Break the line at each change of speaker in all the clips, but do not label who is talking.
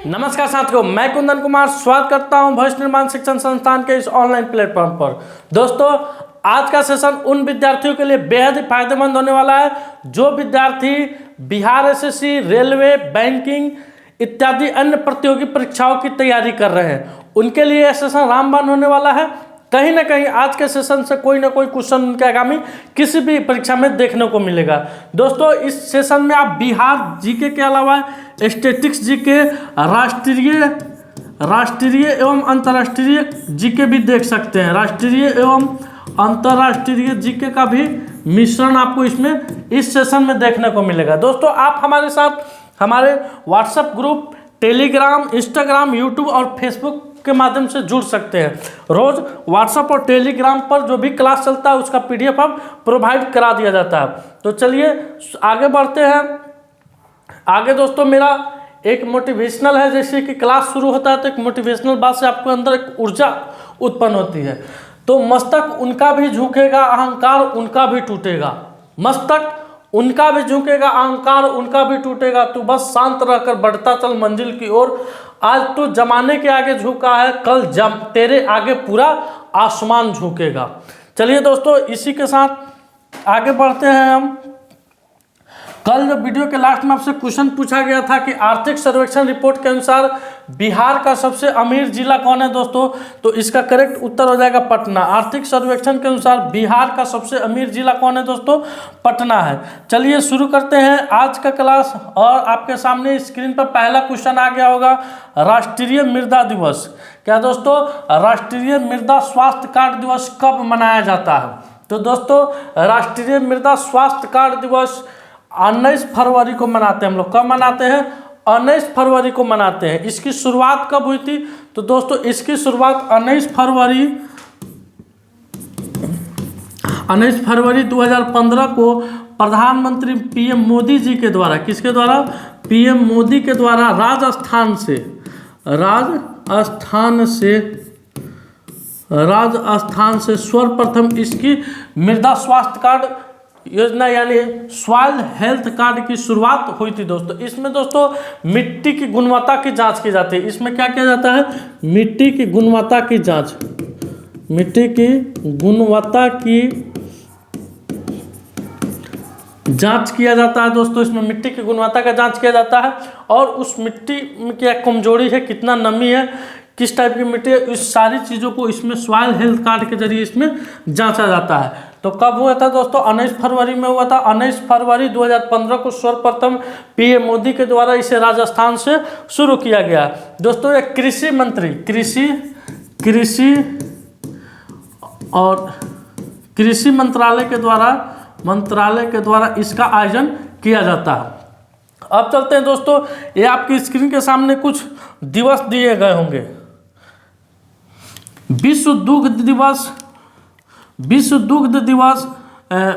नमस्कार साथियों, मैं कुंदन कुमार स्वागत करता हूं भविष्य निर्माण शिक्षण संस्थान के इस ऑनलाइन प्लेटफॉर्म पर। दोस्तों, आज का सेशन उन विद्यार्थियों के लिए बेहद ही फायदेमंद होने वाला है जो विद्यार्थी बिहार एसएससी, रेलवे, बैंकिंग इत्यादि अन्य प्रतियोगी परीक्षाओं की तैयारी कर रहे हैं। उनके लिए यह सेशन रामबाण होने वाला है। कहीं ना कहीं आज के सेशन से कोई ना कोई क्वेश्चन उनके आगामी किसी भी परीक्षा में देखने को मिलेगा। दोस्तों, इस सेशन में आप बिहार जीके के अलावा स्टैटिक्स जीके, राष्ट्रीय एवं अंतर्राष्ट्रीय जीके भी देख सकते हैं। राष्ट्रीय एवं अंतर्राष्ट्रीय जीके का भी मिश्रण आपको इसमें इस सेशन में देखने को मिलेगा। दोस्तों, आप हमारे साथ हमारे WhatsApp group, Telegram, Instagram, YouTube और फेसबुक के माध्यम से जुड़ सकते हैं। रोज व्हाट्सएप और टेलीग्राम पर जो भी क्लास चलता है उसका पीडीएफ अब प्रोवाइड करा दिया जाता है। तो चलिए आगे बढ़ते हैं। आगे दोस्तों, मेरा एक मोटिवेशनल है। जैसे कि क्लास शुरू होता है तो एक मोटिवेशनल बात से आपके अंदर एक ऊर्जा उत्पन्न होती है। तो मस्तक उनका भी झुकेगा, अहंकार उनका भी टूटेगा। मस्तक उनका भी झुकेगा, अहंकार उनका भी टूटेगा। तू बस शांत रहकर बढ़ता चल मंजिल की ओर। आज तो जमाने के आगे झुका है, कल तेरे आगे पूरा आसमान झुकेगा। चलिए दोस्तों, इसी के साथ आगे बढ़ते हैं हम। कल जब वीडियो के लास्ट में आपसे क्वेश्चन पूछा गया था कि आर्थिक सर्वेक्षण रिपोर्ट के अनुसार बिहार का सबसे अमीर जिला कौन है दोस्तों, तो इसका करेक्ट उत्तर हो जाएगा पटना। आर्थिक सर्वेक्षण के अनुसार बिहार का सबसे अमीर जिला कौन है दोस्तों, पटना है। चलिए शुरू करते हैं आज का क्लास। और आपके सामने स्क्रीन पर पहला क्वेश्चन आ गया होगा, राष्ट्रीय मृदा दिवस। क्या दोस्तों, राष्ट्रीय मृदा स्वास्थ्य कार्ड दिवस कब मनाया जाता है? तो दोस्तों, राष्ट्रीय मृदा स्वास्थ्य कार्ड दिवस 19 फरवरी को मनाते हैं हम लोग। कब मनाते हैं? 19 फरवरी को मनाते हैं। इसकी शुरुआत कब हुई थी? तो दोस्तों, इसकी शुरुआत 19 फरवरी 2015 को प्रधानमंत्री पीएम मोदी जी के द्वारा, किसके द्वारा? पीएम मोदी के द्वारा राजस्थान से सर्वप्रथम इसकी मृदा स्वास्थ्य कार्ड योजना यानी सॉइल हेल्थ कार्ड की शुरुआत हुई थी दोस्तों। इसमें दोस्तों मिट्टी की गुणवत्ता की जांच की जाती है। इसमें क्या किया जाता है? मिट्टी की गुणवत्ता की जांच किया जाता है दोस्तों। इसमें मिट्टी की गुणवत्ता का जांच किया जाता है और उस मिट्टी में क्या कमजोरी है, कितना नमी है, किस टाइप की मिट्टी है, इस सारी चीज़ों को इसमें सॉइल हेल्थ कार्ड के जरिए इसमें जांचा जाता है। तो कब हुआ था दोस्तों? 19 फरवरी में हुआ था। 19 फरवरी 2015 को सर्वप्रथम पीएम मोदी के द्वारा इसे राजस्थान से शुरू किया गया। दोस्तों, एक कृषि मंत्रालय के द्वारा इसका आयोजन किया जाता है। अब चलते हैं दोस्तों, ये आपकी स्क्रीन के सामने कुछ दिवस दिए गए होंगे। विश्व दुग्ध दिवस,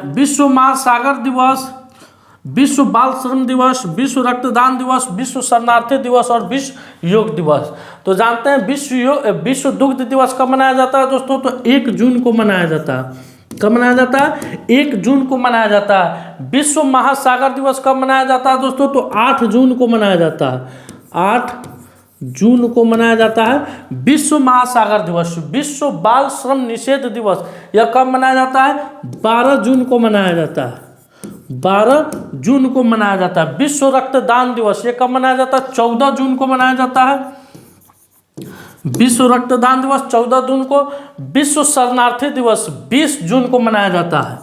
विश्व महासागर दिवस, विश्व बाल श्रम दिवस, विश्व रक्तदान दिवस, विश्व शरणार्थी दिवस और विश्व योग दिवस। तो जानते हैं विश्व दुग्ध दिवस कब मनाया जाता है दोस्तों? तो 1 जून को मनाया जाता है। कब मनाया जाता है? 1 जून को मनाया जाता है। विश्व महासागर दिवस कब मनाया जाता है दोस्तों? तो 8 जून को मनाया जाता है। 8 जून को मनाया जाता है विश्व महासागर दिवस। विश्व बाल श्रम निषेध दिवस यह कब मनाया जाता है? 12 जून को मनाया जाता है। 12 जून को मनाया जाता है। विश्व रक्तदान दिवस ये कब मनाया जाता है? 14 जून को मनाया जाता है। विश्व रक्तदान दिवस 14 जून को। विश्व शरणार्थी दिवस 20 जून को मनाया जाता है।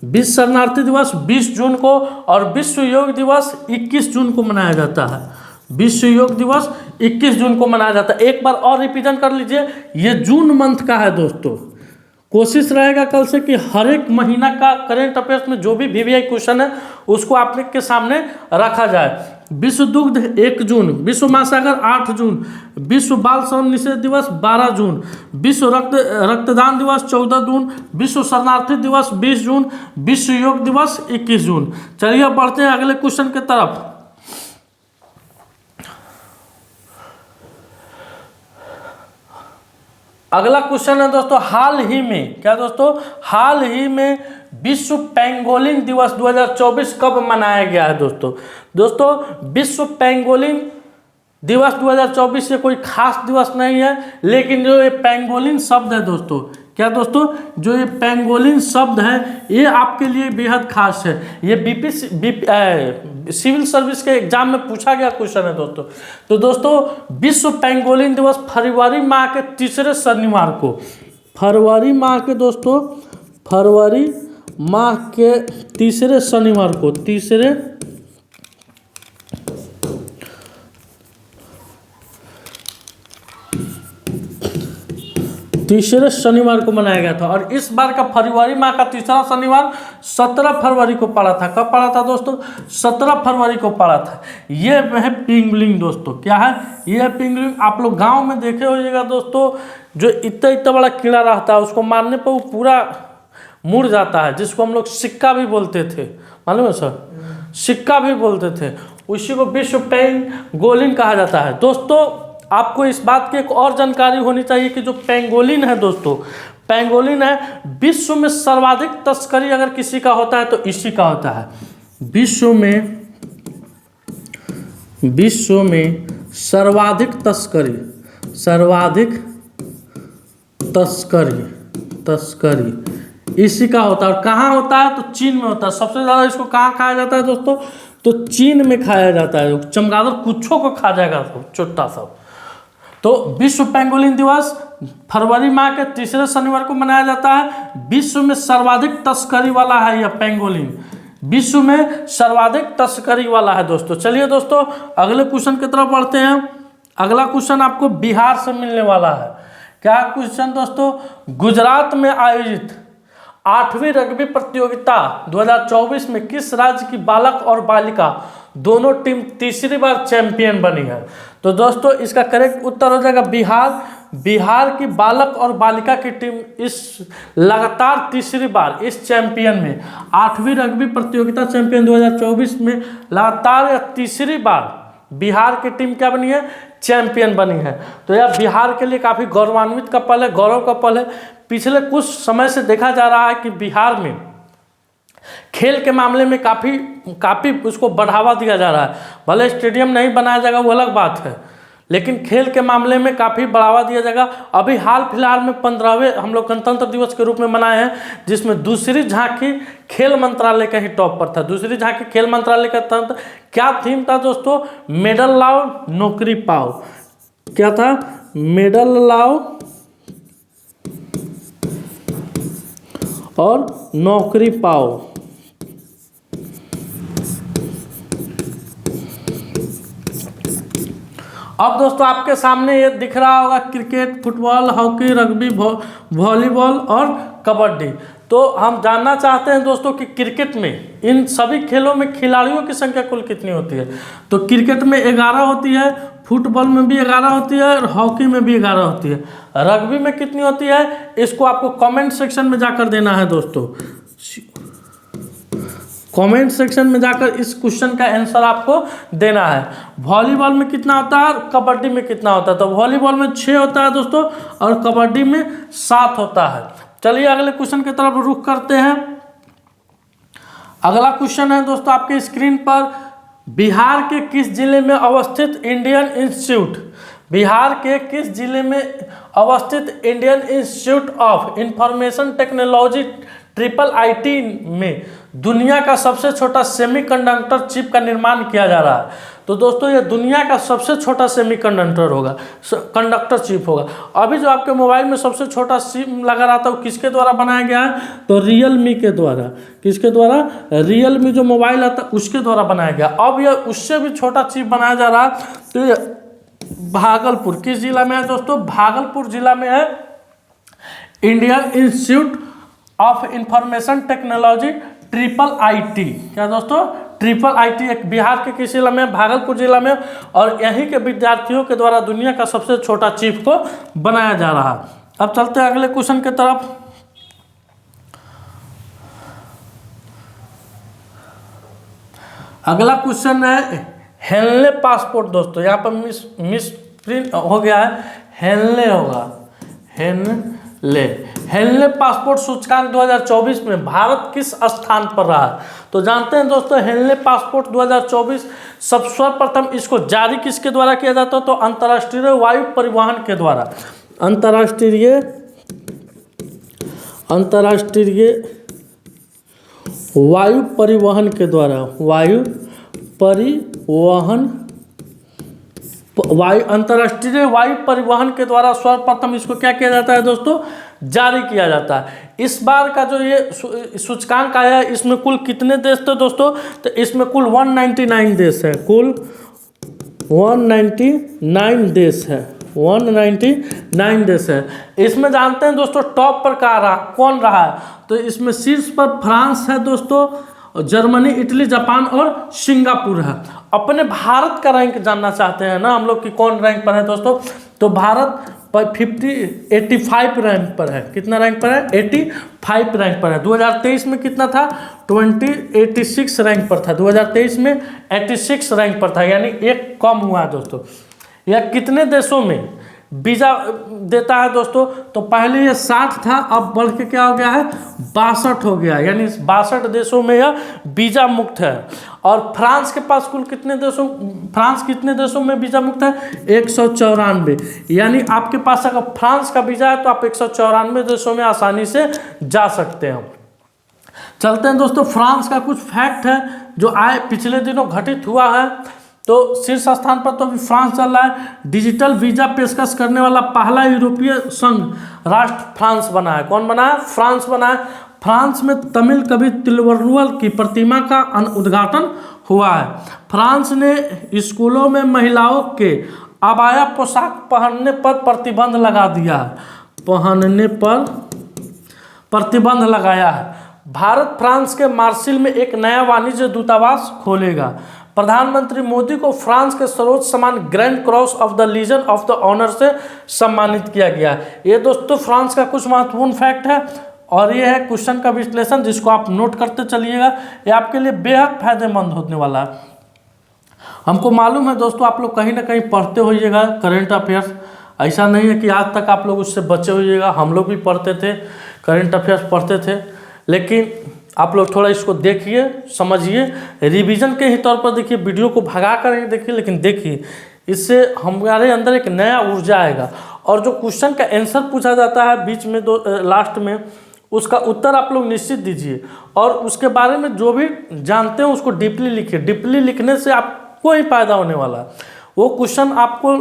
विश्व शरणार्थी दिवस 20 जून को। और विश्व योग दिवस 21 जून को मनाया जाता है। विश्व योग दिवस 21 जून को मनाया जाता है। एक बार और रिवीजन कर लीजिए, ये जून मंथ का है दोस्तों। कोशिश रहेगा कल से कि हर एक महीना का करेंट अफेयर्स में जो भी वीवीआई क्वेश्चन है उसको आप के सामने रखा जाए। विश्व दुग्ध 1 जून, विश्व महासागर 8 जून, विश्व बाल श्रम निषेध दिवस 12 जून, विश्व रक्तदान दिवस 14 जून, विश्व शरणार्थी दिवस 20 जून, विश्व योग दिवस 21 जून। चलिए बढ़ते हैं अगले क्वेश्चन की तरफ। अगला क्वेश्चन है दोस्तों, हाल ही में, क्या दोस्तों, हाल ही में विश्व पेंगोलिन दिवस 2024 कब मनाया गया है दोस्तों? दोस्तों विश्व पेंगोलिन दिवस 2024 ये कोई खास दिवस नहीं है, लेकिन जो ये पेंगोलिन शब्द है दोस्तों, क्या दोस्तों, जो ये पेंगोलिन शब्द है ये आपके लिए बेहद खास है। ये सिविल सर्विस के एग्जाम में पूछा गया क्वेश्चन है दोस्तों। तो दोस्तों विश्व पेंगोलिन दिवस फरवरी माह के तीसरे शनिवार को, फरवरी माह के दोस्तों, फरवरी माह के तीसरे शनिवार को, तीसरे शनिवार को मनाया गया था। और इस बार का फरवरी माह का तीसरा शनिवार 17 फरवरी को पड़ा था। कब पड़ा था दोस्तों? 17 फरवरी को पड़ा था। ये है पिंगलिंग दोस्तों। क्या है ये? है पिंगलिंग। आप लोग गांव में देखे होइएगा दोस्तों, जो इतना इतना बड़ा कीड़ा रहता है, उसको मारने पर वो पूरा मुड़ जाता है, जिसको हम लोग सिक्का भी बोलते थे, मालूम है सर? सिक्का भी बोलते थे। उसी को विश्व पेंगोलिन कहा जाता है। दोस्तों आपको इस बात की एक और जानकारी होनी चाहिए कि जो पेंगोलिन है दोस्तों, पेंगोलिन है विश्व में सर्वाधिक तस्करी अगर किसी का होता है तो इसी का होता है। विश्व में सर्वाधिक तस्करी इसी का होता है। और कहाँ होता है? तो चीन में होता है। सबसे ज़्यादा इसको कहाँ खाया जाता है दोस्तों? तो चीन में खाया जाता है। चमगादड़ कुछों को खा जाएगा सब, छोटा सब। तो विश्व पेंगोलिन दिवस फरवरी माह के तीसरे शनिवार को मनाया जाता है। विश्व में सर्वाधिक तस्करी वाला है यह पेंगोलिन, विश्व में सर्वाधिक तस्करी वाला है दोस्तों। चलिए दोस्तों अगले क्वेश्चन की तरफ बढ़ते हैं। अगला क्वेश्चन आपको बिहार से मिलने वाला है। क्या क्वेश्चन दोस्तों? गुजरात में आयोजित 8वीं रग्बी प्रतियोगिता 2024 में किस राज्य की बालक और बालिका दोनों टीम तीसरी बार चैंपियन बनी है? तो दोस्तों इसका करेक्ट उत्तर हो जाएगा बिहार। बिहार की बालक और बालिका की टीम इस लगातार तीसरी बार इस चैंपियन में 8वीं रग्बी प्रतियोगिता चैंपियन 2024 में लगातार तीसरी बार बिहार की टीम क्या बनी है? चैंपियन बनी है। तो यह बिहार के लिए काफ़ी गौरवान्वित का पल है, गौरव का पल है। पिछले कुछ समय से देखा जा रहा है कि बिहार में खेल के मामले में काफ़ी उसको बढ़ावा दिया जा रहा है। भले स्टेडियम नहीं बनाया जाएगा वो अलग बात है, लेकिन खेल के मामले में काफ़ी बढ़ावा दिया जाएगा। अभी हाल फिलहाल में 15वें हम लोग गणतंत्र दिवस के रूप में मनाए हैं, जिसमें दूसरी झांकी खेल मंत्रालय का ही टॉप पर था। दूसरी झांकी खेल मंत्रालय का तंत्र क्या थीम था दोस्तों? मेडल लाओ नौकरी पाओ। क्या था? मेडल लाओ और नौकरी पाओ। अब दोस्तों आपके सामने ये दिख रहा होगा cricket, football, hockey, rugby, volleyball और कबड्डी। तो हम जानना चाहते हैं दोस्तों कि क्रिकेट में इन सभी खेलों में खिलाड़ियों की संख्या कुल कितनी होती है? तो क्रिकेट में 11 होती है, फुटबॉल में भी 11 होती है और हॉकी में भी 11 होती है। रग्बी में कितनी होती है? इसको आपको कमेंट सेक्शन में जाकर देना है दोस्तों। कमेंट सेक्शन में जाकर इस क्वेश्चन का आंसर आपको देना है। वॉलीबॉल में कितना होता है और कबड्डी में कितना होता है? तो वॉलीबॉल में 6 होता है दोस्तों और कबड्डी में 7 होता है। चलिए अगले क्वेश्चन की तरफ रुख करते हैं। अगला क्वेश्चन है दोस्तों आपके स्क्रीन पर, बिहार के किस जिले में अवस्थित इंडियन इंस्टीट्यूट, बिहार के किस जिले में अवस्थित Indian institute of information technology IIIT में दुनिया का सबसे छोटा सेमीकंडक्टर चिप का निर्माण किया जा रहा है? तो दोस्तों ये दुनिया का सबसे छोटा सेमीकंडक्टर होगा, कंडक्टर चिप होगा। अभी जो आपके मोबाइल में सबसे छोटा सिम लगा रहा था वो किसके द्वारा बनाया गया है? तो रियलमी के द्वारा। किसके द्वारा? रियलमी जो मोबाइल आता है उसके द्वारा बनाया गया। अब यह उससे भी छोटा चिप बनाया जा रहा है। तो ये भागलपुर किस जिला में है दोस्तों? भागलपुर जिला में है Indian institute of information technology IIIT। क्या दोस्तों? IIIT एक बिहार के किस जिला में? भागलपुर जिला में। और यहीं के विद्यार्थियों के द्वारा दुनिया का सबसे छोटा चिप को बनाया जा रहा है। अब चलते हैं अगले क्वेश्चन की तरफ। अगला क्वेश्चन है हेनले पासपोर्ट दोस्तों। यहाँ पर मिस प्रिंट हो गया है, हेनले होगा, हेनले पासपोर्ट सूचकांक 2024 में भारत किस स्थान पर रहा? तो जानते हैं दोस्तों हेनले पासपोर्ट 2024 सब सर्वप्रथम इसको जारी किसके द्वारा किया जाता है? तो अंतर्राष्ट्रीय वायु परिवहन के द्वारा, अंतर्राष्ट्रीय वायु परिवहन के द्वारा, अंतर्राष्ट्रीय वायु परिवहन के द्वारा सर्वप्रथम इसको क्या किया जाता है दोस्तों? जारी किया जाता है। इस बार का जो ये सूचकांक आया है, इसमें कुल कितने देश थे दोस्तों? तो इसमें कुल 199 देश है, कुल 199 देश है, 199 देश है। इसमें जानते हैं दोस्तों टॉप पर कौन रहा है? तो इसमें शीर्ष पर फ्रांस है दोस्तों, जर्मनी, इटली, जापान और सिंगापुर है। अपने भारत का रैंक जानना चाहते हैं ना हम लोग कि कौन रैंक पर है दोस्तों? तो भारत 85 रैंक पर है। कितना रैंक पर है? 85 रैंक पर है। 2023 में कितना था? 86 रैंक पर था। 2023 में 86 रैंक पर था, यानी एक कम हुआ है दोस्तों। यह कितने देशों में वीज़ा देता है दोस्तों? तो पहले ये 60 था, अब बढ़ के क्या हो गया है? 62 हो गया, यानी 62 देशों में यह वीज़ा मुक्त है। और फ्रांस के पास कुल कितने देशों में वीज़ा मुक्त है? 194। यानी आपके पास अगर फ्रांस का वीज़ा है तो आप 194 देशों में आसानी से जा सकते हैं। चलते हैं दोस्तों, फ्रांस का कुछ फैक्ट है जो पिछले दिनों घटित हुआ है। तो शीर्ष स्थान पर तो अभी फ्रांस चल रहा है। डिजिटल वीजा पेशकश करने वाला पहला यूरोपीय संघ राष्ट्र फ्रांस बना है। कौन बना है? फ्रांस बना है। फ्रांस में तमिल कवि तिरुवल्लुवर की प्रतिमा का उद्घाटन हुआ है। फ्रांस ने स्कूलों में महिलाओं के अबाया पोशाक पहनने पर प्रतिबंध लगा दिया है, प्रतिबंध लगाया है। भारत फ्रांस के मार्सिल में एक नया वाणिज्य दूतावास खोलेगा। प्रधानमंत्री मोदी को फ्रांस के सर्वोच्च सम्मान grand cross of the legion of the honour से सम्मानित किया गया। ये दोस्तों फ्रांस का कुछ महत्वपूर्ण फैक्ट है, और ये है क्वेश्चन का विश्लेषण, जिसको आप नोट करते चलिएगा। ये आपके लिए बेहद फायदेमंद होने वाला है। हमको मालूम है दोस्तों, आप लोग कहीं ना कहीं पढ़ते होइएगा करेंट अफेयर्स। ऐसा नहीं है कि आज तक आप लोग उससे बचे होइएगा, हम लोग भी पढ़ते थे, करेंट अफेयर्स पढ़ते थे। लेकिन आप लोग थोड़ा इसको देखिए, समझिए, रिवीजन के ही तौर पर देखिए, वीडियो को भगा कर नहीं देखिए, लेकिन देखिए, इससे हमारे अंदर एक नया ऊर्जा आएगा। और जो क्वेश्चन का आंसर पूछा जाता है बीच में लास्ट में, उसका उत्तर आप लोग निश्चित दीजिए, और उसके बारे में जो भी जानते हो उसको डीपली लिखिए। डीपली लिखने से आपको ही फायदा होने वाला है। वो क्वेश्चन आपको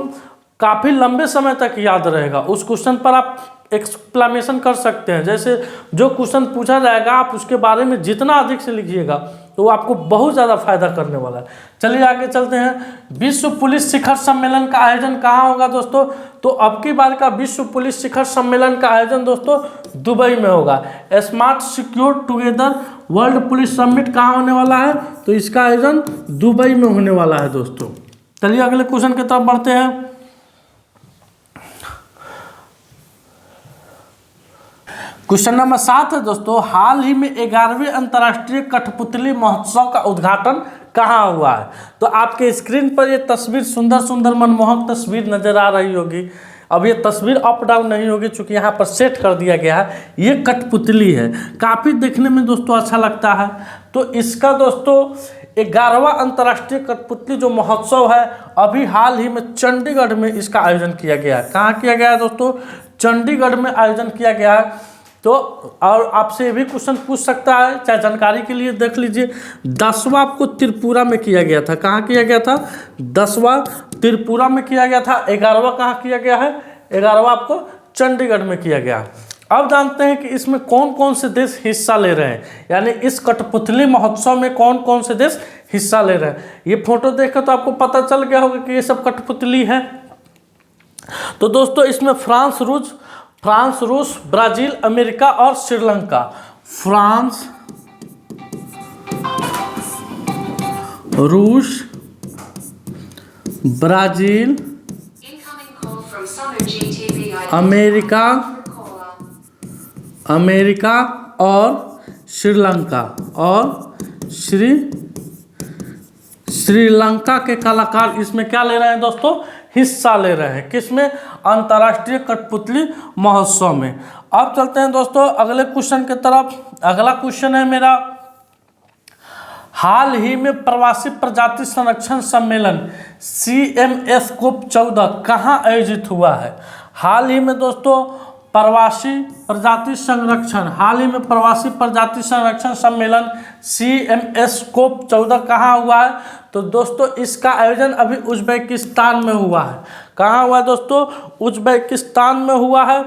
काफ़ी लंबे समय तक याद रहेगा। उस क्वेश्चन पर आप एक्सप्लेनेशन कर सकते हैं। जैसे जो क्वेश्चन पूछा जाएगा, आप उसके बारे में जितना अधिक से लिखिएगा तो वो आपको बहुत ज़्यादा फायदा करने वाला है। चलिए आगे चलते हैं। विश्व पुलिस शिखर सम्मेलन का आयोजन कहाँ होगा दोस्तों? तो अब की बार का विश्व पुलिस शिखर सम्मेलन का आयोजन दोस्तों दुबई में होगा। Smart secure together world police summit कहाँ होने वाला है? तो इसका आयोजन दुबई में होने वाला है दोस्तों। चलिए अगले क्वेश्चन की तरफ बढ़ते हैं। क्वेश्चन नंबर 7 है दोस्तों, हाल ही में 11वें अंतर्राष्ट्रीय कठपुतली महोत्सव का उद्घाटन कहाँ हुआ है? तो आपके स्क्रीन पर ये तस्वीर, सुंदर सुंदर मनमोहक तस्वीर नजर आ रही होगी। अब ये तस्वीर अप डाउन नहीं होगी चूंकि यहाँ पर सेट कर दिया गया है। ये कठपुतली है, काफ़ी देखने में दोस्तों अच्छा लगता है। तो इसका दोस्तों 11वां अंतर्राष्ट्रीय कठपुतली जो महोत्सव है, अभी हाल ही में चंडीगढ़ में इसका आयोजन किया गया है। कहाँ किया गया है दोस्तों? चंडीगढ़ में आयोजन किया गया है। तो और आपसे भी क्वेश्चन पूछ सकता है, चाहे जानकारी के लिए देख लीजिए। 10वां आपको त्रिपुरा में किया गया था। कहाँ किया गया था? 10वां त्रिपुरा में किया गया था। 11वां कहाँ किया गया है? 11वां आपको चंडीगढ़ में किया गया। अब जानते हैं कि इसमें कौन कौन से देश हिस्सा ले रहे हैं, यानी इस कठपुतली महोत्सव में कौन कौन से देश हिस्सा ले रहे हैं। ये फोटो देखकर तो आपको पता चल गया होगा कि ये सब कठपुतली है। तो दोस्तों इसमें फ्रांस, रूस, ब्राजील, अमेरिका और श्रीलंका। फ्रांस, रूस, ब्राजील, अमेरिका और श्रीलंका, और श्रीलंका के कलाकार इसमें क्या ले रहे हैं दोस्तों? हिस्सा ले रहे हैं। किसमें? अंतर्राष्ट्रीय कठपुतली महोत्सव में। अब चलते हैं दोस्तों अगले क्वेश्चन की तरफ। अगला क्वेश्चन है मेरा, हाल ही में प्रवासी प्रजाति संरक्षण सम्मेलन CMS COP 14 कहाँ आयोजित हुआ है? हाल ही में दोस्तों प्रवासी प्रजाति संरक्षण सम्मेलन CMS COP 14 कहाँ हुआ है? तो दोस्तों इसका आयोजन अभी उज्बेकिस्तान में हुआ है। कहाँ हुआ दोस्तों? उज्बेकिस्तान में हुआ है।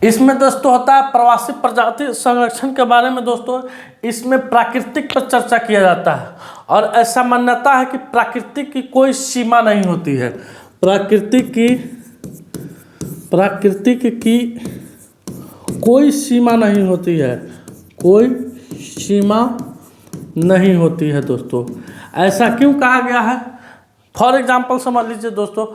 इसमें दोस्तों होता है प्रवासी प्रजाति संरक्षण के बारे में दोस्तों, इसमें प्राकृतिक पर चर्चा किया जाता है और ऐसा मान्यता है कि प्राकृतिक की कोई सीमा नहीं होती है। प्राकृतिक की कोई सीमा नहीं होती है, कोई सीमा नहीं होती है दोस्तों। ऐसा क्यों कहा गया है? फॉर एग्जाम्पल समझ लीजिए दोस्तों,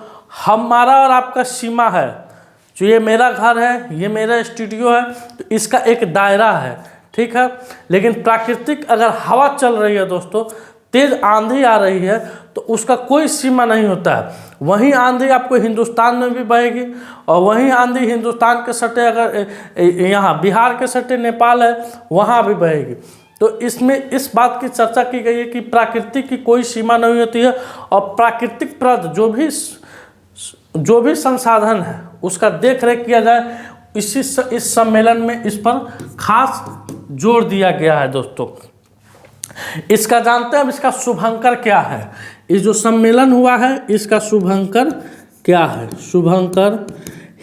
हमारा और आपका सीमा है, जो ये मेरा घर है, ये मेरा स्टूडियो है, तो इसका एक दायरा है, ठीक है। लेकिन प्राकृतिक अगर हवा चल रही है दोस्तों, तेज आंधी आ रही है, तो उसका कोई सीमा नहीं होता है। वहीं आंधी आपको हिंदुस्तान में भी बहेगी और वहीं आंधी हिंदुस्तान के सटे अगर यहाँ बिहार के सटे नेपाल है, वहाँ भी बहेगी। तो इसमें इस बात की चर्चा की गई है कि प्राकृतिक की कोई सीमा नहीं होती है और प्राकृतिक प्रद जो भी संसाधन है उसका देख रेख किया जाए, इस सम्मेलन में इस पर खास जोर दिया गया है दोस्तों। इसका जानते हैं, इसका शुभंकर क्या है? ये जो सम्मेलन हुआ है इसका शुभंकर क्या है? शुभंकर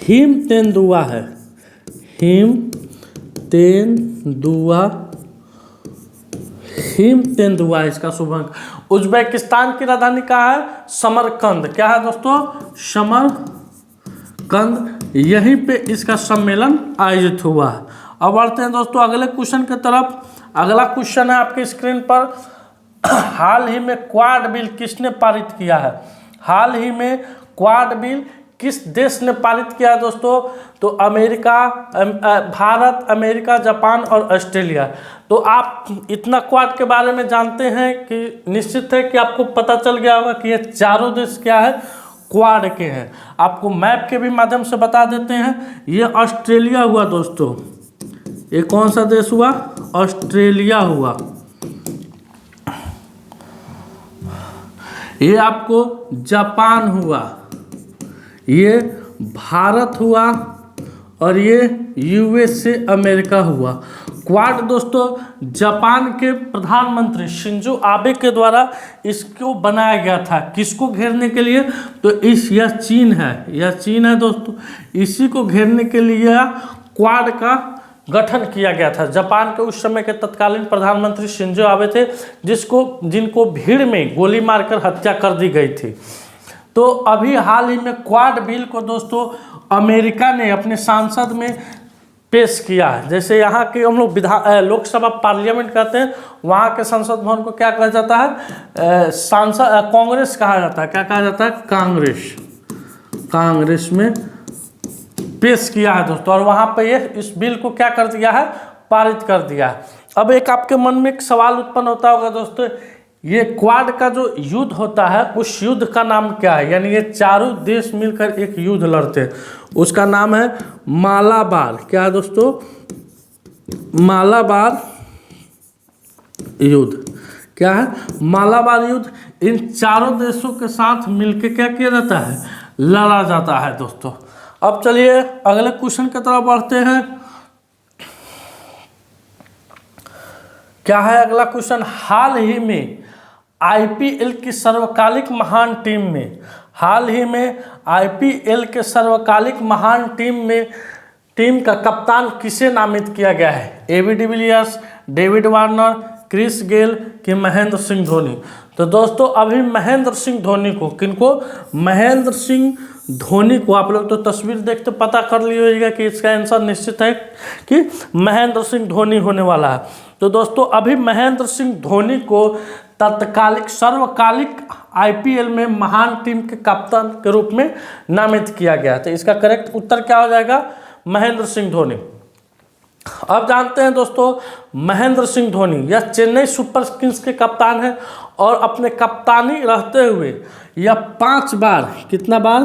हिमतेंदुआ है। हिमतेंदुआ इसका शुभंकर। उज्बेकिस्तान की राजधानी कहाँ है? समरकंद। क्या है दोस्तों? समरकंद। यहीं पे इसका सम्मेलन आयोजित हुआ है। अब बढ़ते हैं दोस्तों अगले क्वेश्चन की तरफ। अगला क्वेश्चन है आपके स्क्रीन पर, हाल ही में क्वाड बिल किसने पारित किया है? हाल ही में क्वाड बिल किस देश ने पारित किया है दोस्तों? तो अमेरिका, भारत, अमेरिका, जापान और ऑस्ट्रेलिया। तो आप इतना क्वाड के बारे में जानते हैं कि निश्चित है कि आपको पता चल गया होगा कि ये चारों देश क्या है? क्वाड के हैं। आपको मैप के भी माध्यम से बता देते हैं। ये ऑस्ट्रेलिया हुआ दोस्तों। ये कौन सा देश हुआ? ऑस्ट्रेलिया हुआ। ये आपको जापान हुआ, ये भारत हुआ और ये USA अमेरिका हुआ। क्वाड दोस्तों जापान के प्रधानमंत्री शिंजो आबे के द्वारा इसको बनाया गया था। किसको घेरने के लिए? तो यह चीन है दोस्तों। इसी को घेरने के लिए क्वाड का गठन किया गया था। जापान के उस समय के तत्कालीन प्रधानमंत्री शिंजो आबे थे, जिनको भीड़ में गोली मारकर हत्या कर दी गई थी। तो अभी हाल ही में क्वाड बिल को दोस्तों अमेरिका ने अपने सांसद में पेश किया है। जैसे यहाँ के हम लोग लोकसभा पार्लियामेंट कहते हैं, वहाँ के संसद भवन को क्या कहा जाता है? कांग्रेस कहा जाता है। क्या कहा जाता है? कांग्रेस में पेश किया है दोस्तों। और वहाँ पे ये इस बिल को क्या कर दिया है? पारित कर दिया है। अब एक आपके मन में एक सवाल उत्पन्न होता होगा दोस्तों, ये क्वाड का जो युद्ध होता है उस युद्ध का नाम क्या है? यानी ये चारों देश मिलकर एक युद्ध लड़ते हैं, उसका नाम है मालाबार। क्या है दोस्तों? मालाबार युद्ध। क्या है? मालाबार युद्ध। इन चारों देशों के साथ मिलकर क्या किया जाता है? लड़ा जाता है दोस्तों। अब चलिए अगले क्वेश्चन की तरफ बढ़ते हैं। क्या है अगला क्वेश्चन? हाल ही में IPL की सर्वकालिक महान टीम में, हाल ही में IPL के सर्वकालिक महान टीम का कप्तान किसे नामित किया गया है? AB de Villiers, David Warner, Chris Gayle कि महेंद्र सिंह धोनी? तो दोस्तों अभी महेंद्र सिंह धोनी को, किनको? महेंद्र सिंह धोनी को। आप लोग तो तस्वीर देखते पता कर लीजिएगा कि इसका आंसर निश्चित है कि महेंद्र सिंह धोनी होने वाला है। तो दोस्तों अभी महेंद्र सिंह धोनी को तत्कालिक सर्वकालिक IPL में महान टीम के कप्तान के रूप में नामित किया गया। तो इसका करेक्ट उत्तर क्या हो जाएगा? महेंद्र सिंह धोनी। अब जानते हैं दोस्तों महेंद्र सिंह धोनी यह चेन्नई सुपर किंग्स के कप्तान है और अपने कप्तानी रहते हुए यह 5 बार, कितना बार?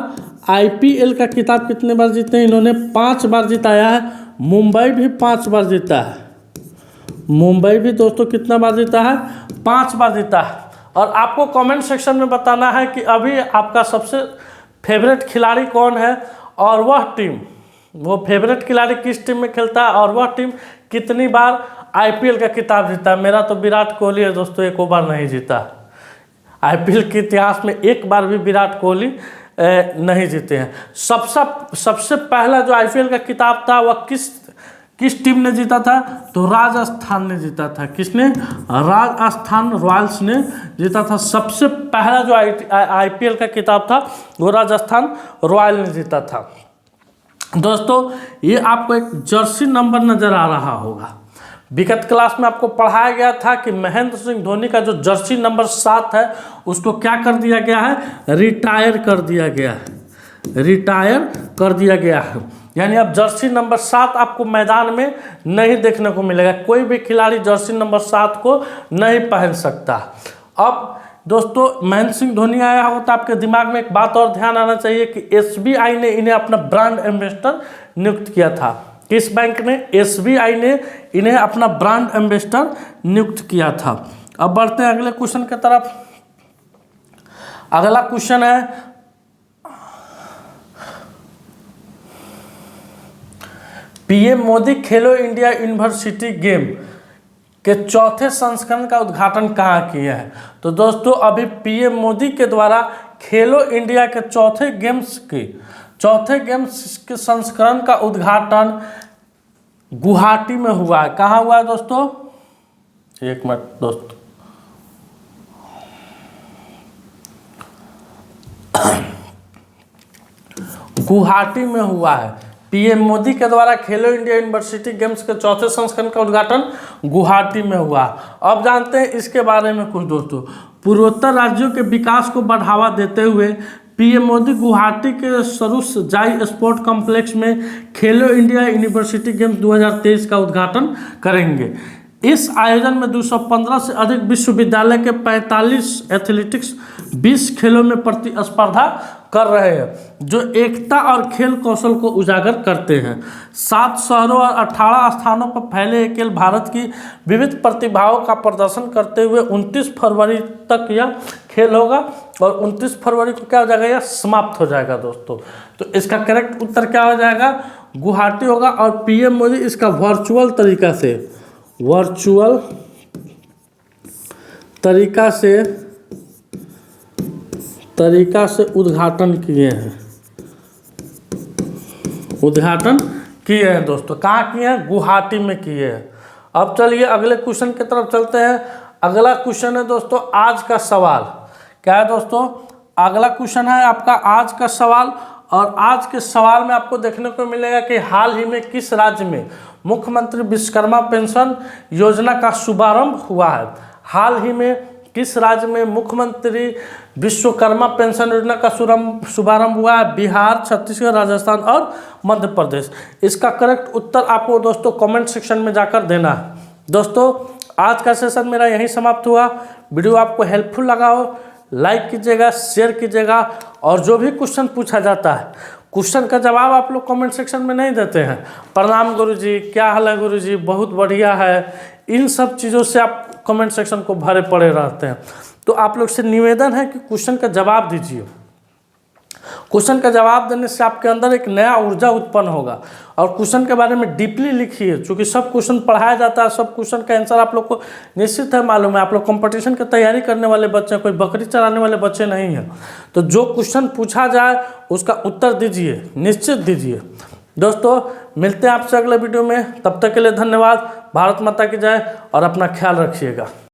IPL का खिताब कितने बार जीते हैं इन्होंने? 5 बार जिताया है। मुंबई भी 5 बार जीता है। मुंबई भी दोस्तों कितना बार जीता है? 5 बार जीता है। और आपको कमेंट सेक्शन में बताना है कि अभी आपका सबसे फेवरेट खिलाड़ी कौन है और वह टीम, वो फेवरेट खिलाड़ी किस टीम में खेलता है और वह टीम कितनी बार आईपीएल का खिताब जीता है। मेरा तो विराट कोहली है दोस्तों, एक बार नहीं जीता। आईपीएल के इतिहास में एक बार भी विराट कोहली नहीं जीते हैं। सबसे पहला जो आईपीएल का खिताब था वह किस टीम ने जीता था? तो राजस्थान ने जीता था। किसने? राजस्थान रॉयल्स ने जीता था। सबसे पहला जो आईपीएल का खिताब था वो राजस्थान रॉयल ने जीता था। दोस्तों ये आपको एक जर्सी नंबर नज़र आ रहा होगा। विगत क्लास में आपको पढ़ाया गया था कि महेंद्र सिंह धोनी का जो जर्सी नंबर 7 है उसको क्या कर दिया गया है? रिटायर कर दिया गया है। रिटायर कर दिया गया है, यानी अब जर्सी नंबर 7 आपको मैदान में नहीं देखने को मिलेगा। कोई भी खिलाड़ी जर्सी नंबर 7 को नहीं पहन सकता। अब दोस्तों महेंद्र सिंह धोनी आया हो तो आपके दिमाग में एक बात और ध्यान आना चाहिए कि एसबीआई ने इन्हें अपना ब्रांड एम्बेसडर नियुक्त किया था। किस बैंक ने? एसबीआई ने इन्हें अपना ब्रांड एम्बेसडर नियुक्त किया था। अब बढ़ते हैं अगले क्वेश्चन की तरफ। अगला क्वेश्चन है पीएम मोदी खेलो इंडिया यूनिवर्सिटी गेम के चौथे संस्करण का उद्घाटन कहाँ किया है? तो दोस्तों अभी पीएम मोदी के द्वारा खेलो इंडिया के चौथे गेम्स के संस्करण का उद्घाटन गुवाहाटी में हुआ है। कहाँ हुआ है दोस्तों? एक मिनट दोस्तों, गुवाहाटी में हुआ है। पीएम मोदी के द्वारा खेलो इंडिया यूनिवर्सिटी गेम्स के चौथे संस्करण का उद्घाटन गुवाहाटी में हुआ। अब जानते हैं इसके बारे में कुछ दोस्तों। पूर्वोत्तर राज्यों के विकास को बढ़ावा देते हुए पीएम मोदी गुवाहाटी के सरूस जाई स्पोर्ट कॉम्प्लेक्स में खेलो इंडिया यूनिवर्सिटी गेम्स 2023 का उद्घाटन करेंगे। इस आयोजन में 215 से अधिक विश्वविद्यालय के 45 एथलेटिक्स 20 खेलों में प्रतिस्पर्धा कर रहे हैं, जो एकता और खेल कौशल को उजागर करते हैं। 7 शहरों और 18 स्थानों पर फैले खेल भारत की विविध प्रतिभाओं का प्रदर्शन करते हुए 29 फरवरी तक यह खेल होगा और 29 फरवरी को क्या हो जाएगा? यह समाप्त हो जाएगा दोस्तों। तो इसका करेक्ट उत्तर क्या हो जाएगा? गुवाहाटी होगा। और पीएम मोदी इसका वर्चुअल तरीका से उद्घाटन किए हैं दोस्तों। कहाँ किए हैं? गुवाहाटी में किए हैं। अब चलिए अगले क्वेश्चन की तरफ चलते हैं। अगला क्वेश्चन है दोस्तों आज का सवाल। क्या है दोस्तों? अगला क्वेश्चन है आपका आज का सवाल। और आज के सवाल में आपको देखने को मिलेगा कि हाल ही में किस राज्य में मुख्यमंत्री विश्वकर्मा पेंशन योजना का शुभारंभ हुआ है? हाल ही में किस राज्य में मुख्यमंत्री विश्वकर्मा पेंशन योजना का शुभारंभ हुआ है? बिहार, छत्तीसगढ़, राजस्थान और मध्य प्रदेश। इसका करेक्ट उत्तर आपको दोस्तों कमेंट सेक्शन में जाकर देना है। दोस्तों आज का सेशन मेरा यहीं समाप्त हुआ। वीडियो आपको हेल्पफुल लगा हो लाइक कीजिएगा, शेयर कीजिएगा। और जो भी क्वेश्चन पूछा जाता है क्वेश्चन का जवाब आप लोग कमेंट सेक्शन में नहीं देते हैं। प्रणाम गुरुजी, क्या हाल है गुरुजी, बहुत बढ़िया है, इन सब चीज़ों से आप कमेंट सेक्शन को भरे पड़े रहते हैं। तो आप लोग से निवेदन है कि क्वेश्चन का जवाब दीजिए। क्वेश्चन का जवाब देने से आपके अंदर एक नया ऊर्जा उत्पन्न होगा। और क्वेश्चन के बारे में डीपली लिखिए, क्योंकि सब क्वेश्चन पढ़ाया जाता है, सब क्वेश्चन का आंसर आप लोग को निश्चित है मालूम है। आप लोग कंपटीशन की तैयारी करने वाले बच्चे हैं, कोई बकरी चराने वाले बच्चे नहीं हैं। तो जो क्वेश्चन पूछा जाए उसका उत्तर दीजिए, निश्चित दीजिए। दोस्तों मिलते हैं आपसे अगले वीडियो में, तब तक के लिए धन्यवाद। भारत माता की जय और अपना ख्याल रखिएगा।